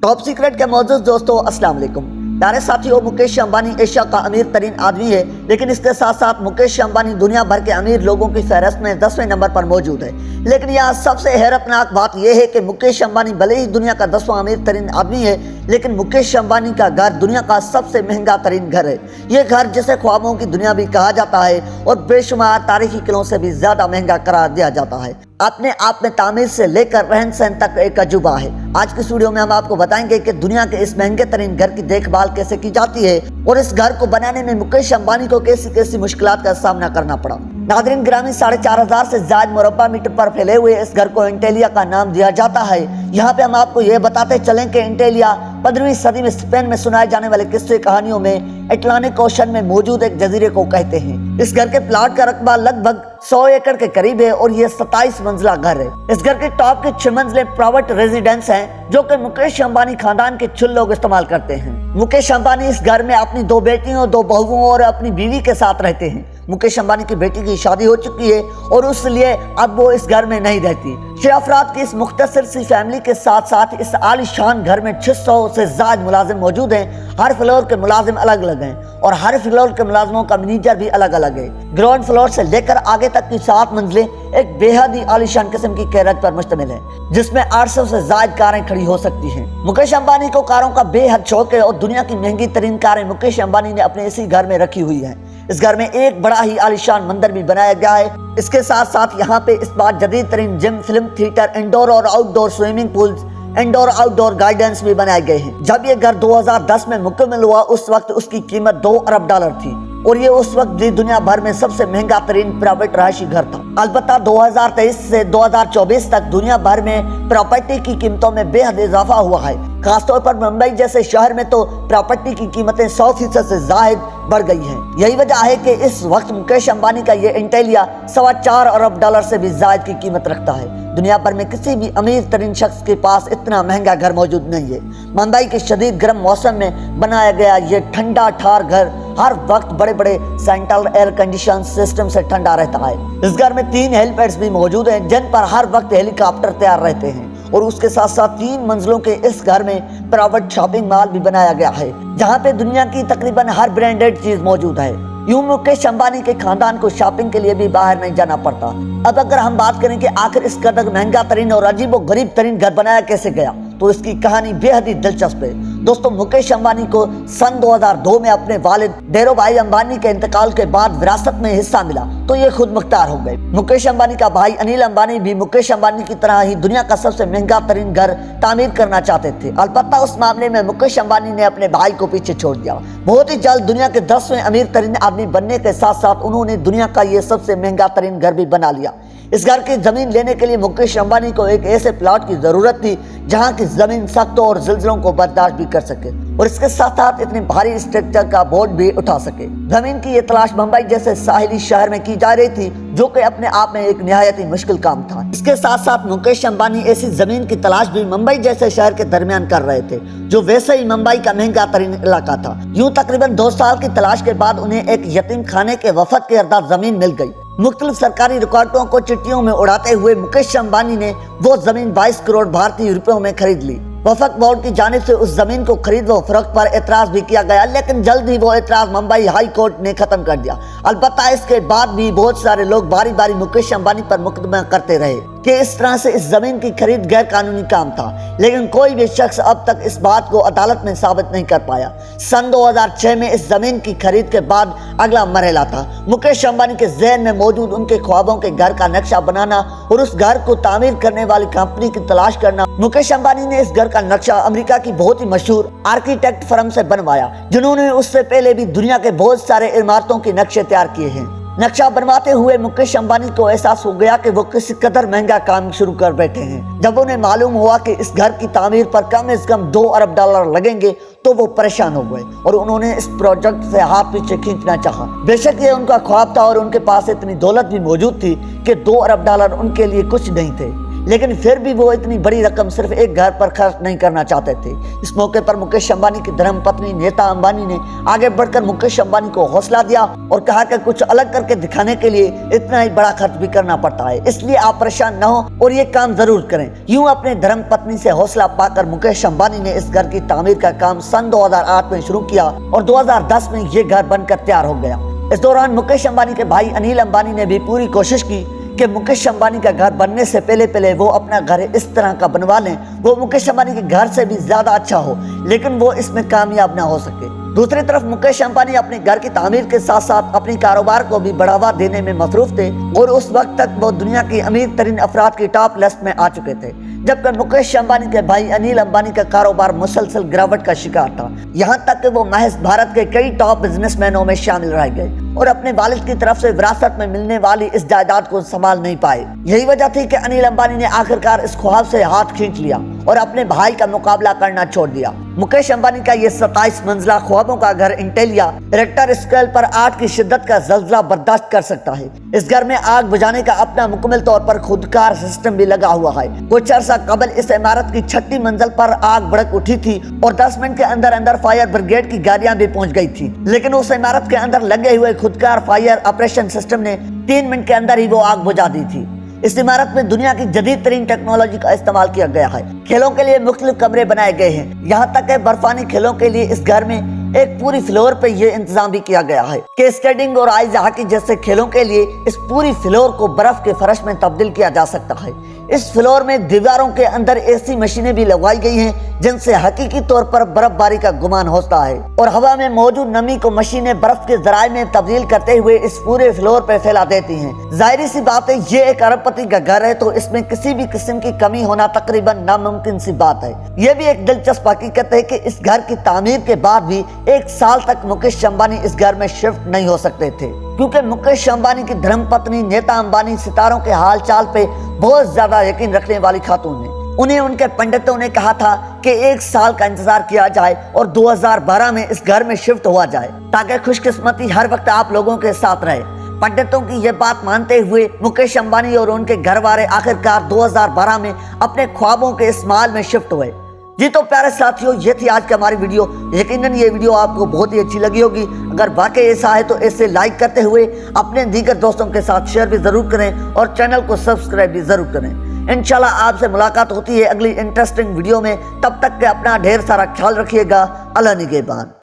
Top secret के मौजूद दोस्तों, अस्सलाम वालेकुम। प्यारे साथियों, मुकेश अंबानी एशिया का अमीर तरीन आदमी है, लेकिन इसके साथ साथ मुकेश अंबानी दुनिया भर के अमीर लोगों की फहरिस्त में 10वें नंबर पर मौजूद है। लेकिन यहाँ सबसे हैरतनाक बात यह है कि मुकेश अंबानी भले ही दुनिया का 10वां अमीर तरीन आदमी है, लेकिन मुकेश अंबानी का घर दुनिया का सबसे महंगा तरीन घर है। ये घर जिसे ख्वाबों की दुनिया भी कहा जाता है और बेशुमार तारीखी किलों से भी ज्यादा महंगा करार दिया जाता है। अपने आप में तामीर से लेकर रहन सहन तक एक अजूबा है। आज की वीडियो में हम आपको बताएंगे कि दुनिया के इस महंगे तरीन घर की देखभाल कैसे की जाती है और इस घर को बनाने में मुकेश अंबानी को कैसी कैसी मुश्किलात का सामना करना पड़ा। नादरीन ग्रामीण 4500 से ज्यादा मुरब्बा मीटर पर फैले हुए इस घर को एंटेलिया का नाम दिया जाता है। यहाँ पे हम आपको ये बताते चलें कि एंटेलिया 15वीं सदी में स्पेन में सुनाए जाने वाले किस्से कहानियों में अटलांटिक ओशन में मौजूद एक जजीरे को कहते हैं। इस घर के प्लाट का रकबा लगभग 100 एकड़ के करीब है और ये 27 मंजिला घर है। इस घर के टॉप के 6 मंजिले प्राइवेट रेजिडेंस हैं, जो कि मुकेश अंबानी खानदान के 6 लोग इस्तेमाल करते हैं। मुकेश अंबानी इस घर में अपनी 2 बेटियों, 2 बहुओं और अपनी बीवी के साथ रहते हैं। मुकेश अंबानी की बेटी की शादी हो चुकी है और उसलिए अब वो इस घर में नहीं रहती। 6 अफराद की इस मुख्तसर सी फैमिली के साथ साथ इस आलीशान घर में 600 से ज्यादा मुलाजिम मौजूद हैं। हर फ्लोर के मुलाजिम अलग अलग हैं और हर फ्लोर के मुलाजिमों का मैनेजर भी अलग अलग है। ग्राउंड फ्लोर से लेकर आगे तक की 7 मंजिलें एक बेहद ही आलीशान किस्म की गैराज पर मुश्तमिल है, जिसमें 800 से ज्यादा कारें खड़ी हो सकती हैं। मुकेश अंबानी को कारों का बेहद शौक है और दुनिया की महंगी तरीन कारें मुकेश अंबानी ने अपने इसी घर में रखी हुई है। इस घर में एक बड़ा ही आलीशान मंदिर भी बनाया गया है। इसके साथ साथ यहाँ पे इस बार जदीद तरीन जिम, फिल्म थिएटर, इंडोर और outdoor swimming pools, indoor outdoor gardens भी बनाए गए हैं। जब ये घर 2010 में मुकम्मल हुआ, उस वक्त उसकी कीमत $2 अरब थी और ये उस वक्त भी दुनिया भर में सबसे महंगा तरीन प्राइवेट रहायशी घर था। अलबत्ता 2023 से 2024 तक दुनिया भर में प्रॉपर्टी की कीमतों में बेहद इजाफा हुआ है। खासतौर पर मुंबई जैसे शहर में तो प्रॉपर्टी की कीमतें 100% से ज्यादा बढ़ गई हैं। यही वजह है कि इस वक्त मुकेश अंबानी का ये एंटेलिया $4.25 अरब से भी ज्यादा की कीमत रखता है। दुनिया भर में किसी भी अमीर तरीन शख्स के पास इतना महंगा घर मौजूद नहीं है। मुंबई के शदीद गर्म मौसम में बनाया गया ये ठंडा ठार घर हर वक्त बड़े बड़े सेंट्रल एयर कंडीशन सिस्टम से ठंडा रहता है। इस घर में 3 हेलीपैड्स भी मौजूद हैं, जिन पर हर वक्त हेलीकॉप्टर तैयार रहते हैं और उसके साथ साथ 3 मंजिलों के इस घर में प्राइवेट शॉपिंग मॉल भी बनाया गया है, जहाँ पे दुनिया की तकरीबन हर ब्रांडेड चीज मौजूद है। यूं मुकेश अंबानी के खानदान को शॉपिंग के लिए भी बाहर नहीं जाना पड़ता। अब अगर हम बात करें कि आखिर इस कदर महंगा तरीन और अजीब और गरीब तरीन घर बनाया कैसे गया, तो इसकी कहानी बेहद ही दिलचस्प है। दोस्तों, मुकेश अंबानी को सन 2002 में अपने वालिद धीरू भाई अंबानी के इंतकाल के बाद विरासत में हिस्सा मिला, तो ये खुद मुख्तार हो गए। मुकेश अंबानी का भाई अनिल अंबानी भी मुकेश अंबानी की तरह ही दुनिया का सबसे महंगा तरीन घर तामीर करना चाहते थे। अलबत्ता उस मामले में मुकेश अंबानी ने अपने भाई को पीछे छोड़ दिया। बहुत ही जल्द दुनिया के 10वें अमीर तरीन आदमी बनने के साथ साथ उन्होंने दुनिया का ये सबसे महंगा तरीन घर भी बना लिया। इस घर की जमीन लेने के लिए मुकेश अंबानी को एक ऐसे प्लॉट की जरूरत थी जहां की जमीन सख्त और जिल्जलों को बर्दाश्त भी कर सके और इसके साथ साथ इतनी भारी स्ट्रक्चर का बोझ भी उठा सके। जमीन की ये तलाश मुंबई जैसे साहिली शहर में की जा रही थी, जो कि अपने आप में एक निहायत ही मुश्किल काम था। इसके साथ साथ मुकेश अंबानी ऐसी जमीन की तलाश भी मुंबई जैसे शहर के दरमियान कर रहे थे, जो वैसे ही मुंबई का महंगा तरीन इलाका था। यूं तकरीबन 2 साल की तलाश के बाद उन्हें एक यतीम खाने के वफद के अर्दा जमीन मिल गई। मुख्तलिफ सरकारी रिकॉर्डों को चिट्ठियों में उड़ाते हुए मुकेश अंबानी ने वो जमीन 22 करोड़ भारतीय रुपयों में खरीद ली। वफक बोर्ड की जानिब से उस जमीन को खरीद व फरोख्त पर एतराज भी किया गया, लेकिन जल्द ही वो एतराज मुंबई हाई कोर्ट ने खत्म कर दिया। अलबत्ता इसके बाद भी बहुत सारे लोग बारी बारी मुकेश अंबानी पर मुकदमा करते रहे कि इस तरह से इस जमीन की खरीद गैर कानूनी काम था, लेकिन कोई भी शख्स अब तक इस बात को अदालत में साबित नहीं कर पाया। सन 2006 में इस जमीन की खरीद के बाद अगला मरहला था मुकेश अंबानी के ज़हन में मौजूद उनके ख्वाबों के घर का नक्शा बनाना और उस घर को तामीर करने वाली कंपनी की तलाश करना। मुकेश अंबानी ने इस घर का नक्शा अमेरिका की बहुत ही मशहूर आर्किटेक्ट फर्म से बनवाया, जिन्होंने उससे पहले भी दुनिया के बहुत सारे इमारतों के नक्शे तैयार किए हैं। नक्शा बनवाते हुए मुकेश अंबानी को एहसास हो गया कि वो किस कदर महंगा काम शुरू कर बैठे हैं। जब उन्हें मालूम हुआ कि इस घर की तामीर पर कम से कम $2 अरब लगेंगे, तो वो परेशान हो गए और उन्होंने इस प्रोजेक्ट से हाथ पीछे खींचना चाहा। बेशक ये उनका ख्वाब था और उनके पास इतनी दौलत भी मौजूद थी कि $2 अरब उनके लिए कुछ नहीं थे, لیکن پھر بھی وہ اتنی بڑی رقم صرف ایک گھر پر خرچ نہیں کرنا چاہتے تھے۔ اس موقع پر مکیش امبانی کی دھرم پتنی نیتا امبانی نے آگے بڑھ کر مکیش امبانی کو حوصلہ دیا اور کہا کہ کچھ الگ کر کے دکھانے کے لیے اتنا ہی بڑا خرچ بھی کرنا پڑتا ہے، اس لیے آپ پریشان نہ ہو اور یہ کام ضرور کریں۔ یوں اپنے دھرم پتنی سے حوصلہ پا کر مکیش امبانی نے اس گھر کی تعمیر کا کام سن 2008 میں شروع کیا اور 2010 میں یہ گھر بن کر تیار ہو گیا۔ اس دوران مکیش امبانی کے بھائی انیل امبانی نے بھی پوری کوشش کی کہ مکیش امبانی کا گھر بننے سے پہلے وہ اپنا گھر اس طرح کا بنوا لیں وہ مکیش امبانی کے گھر سے بھی زیادہ اچھا ہو، لیکن وہ اس میں کامیاب نہ ہو سکے۔ دوسری طرف مکیش امبانی اپنے گھر کی تعمیر کے ساتھ ساتھ اپنی کاروبار کو بھی بڑھاوا دینے میں مصروف تھے اور اس وقت تک وہ دنیا کی امیر ترین افراد کی ٹاپ لسٹ میں آ چکے تھے، جبکہ مکیش امبانی کے بھائی انیل امبانی کا کاروبار مسلسل گراوٹ کا شکار تھا، یہاں تک کہ وہ محض بھارت کے کئی ٹاپ بزنس مینوں میں شامل رہ گئے اور اپنے والد کی طرف سے وراثت میں ملنے والی اس جائیداد کو سنبھال نہیں پائے۔ یہی وجہ تھی کہ انیل امبانی نے آخرکار اس خواب سے ہاتھ کھینچ لیا اور اپنے بھائی کا مقابلہ کرنا چھوڑ دیا۔ مکیش امبانی کا یہ 27 منزلہ خوابوں کا گھر انٹیلیا ریکٹر اسکیل پر 8 کی شدت کا زلزلہ برداشت کر سکتا ہے۔ اس گھر میں آگ بجھانے کا اپنا مکمل طور پر خودکار سسٹم بھی لگا ہوا ہے۔ کچھ عرصہ قبل اس عمارت کی 6ٹھی منزل پر آگ بھڑک اٹھی تھی اور 10 منٹ کے اندر فائر بریگیڈ کی گاڑیاں بھی پہنچ گئی تھی، لیکن اس عمارت کے اندر لگے ہوئے خودکار فائر آپریشن سسٹم نے 3 منٹ کے اندر ہی وہ آگ بجھا دی تھی۔ اس عمارت میں دنیا کی جدید ترین ٹیکنالوجی کا استعمال کیا گیا ہے۔ کھیلوں کے لیے مختلف کمرے بنائے گئے ہیں، یہاں تک کہ برفانی کھیلوں کے لیے اس گھر میں ایک پوری فلور پہ یہ انتظام بھی کیا گیا ہے کہ سکیٹنگ اور آئس ہاکی جیسے کھیلوں کے لیے اس پوری فلور کو برف کے فرش میں تبدیل کیا جا سکتا ہے۔ اس فلور میں دیواروں کے اندر ایسی مشینیں بھی لگوائی گئی ہیں جن سے حقیقی طور پر برف باری کا گمان ہوتا ہے اور ہوا میں موجود نمی کو مشینیں برف کے ذرائع میں تبدیل کرتے ہوئے اس پورے فلور پہ پھیلا دیتی ہیں۔ ظاہری سی بات ہے یہ ایک ارب پتی کا گھر ہے تو اس میں کسی بھی قسم کی کمی ہونا تقریباً ناممکن سی بات ہے۔ یہ بھی ایک دلچسپ حقیقت ہے کہ اس گھر کی تعمیر کے بعد بھی 1 سال تک مکیش امبانی اس گھر میں شفٹ نہیں ہو سکتے تھے، کیونکہ مکیش امبانی کی دھرم پتنی نیتا امبانی ستاروں کے حال چال پہ بہت زیادہ یقین رکھنے والی خاتون ہیں۔ انہیں ان کے پنڈتوں نے کہا تھا کہ 1 سال کا انتظار کیا جائے اور 2012 میں اس گھر میں شفٹ ہوا جائے تاکہ خوش قسمتی ہر وقت آپ لوگوں کے ساتھ رہے۔ پنڈتوں کی یہ بات مانتے ہوئے مکیش امبانی اور ان کے گھر والے آخرکار 2012 میں اپنے خوابوں کے اس محل میں شفٹ ہوئے۔ جی تو پیارے ساتھیوں، یہ تھی آج کی ہماری ویڈیو۔ یقیناً یہ ویڈیو آپ کو بہت ہی اچھی لگی ہوگی۔ اگر واقعی ایسا ہے تو اسے لائک کرتے ہوئے اپنے دیگر دوستوں کے ساتھ شیئر بھی ضرور کریں اور چینل کو سبسکرائب بھی ضرور کریں۔ انشاءاللہ آپ سے ملاقات ہوتی ہے اگلی انٹرسٹنگ ویڈیو میں، تب تک کہ اپنا ڈھیر سارا خیال رکھیے گا۔ اللہ نگہبان۔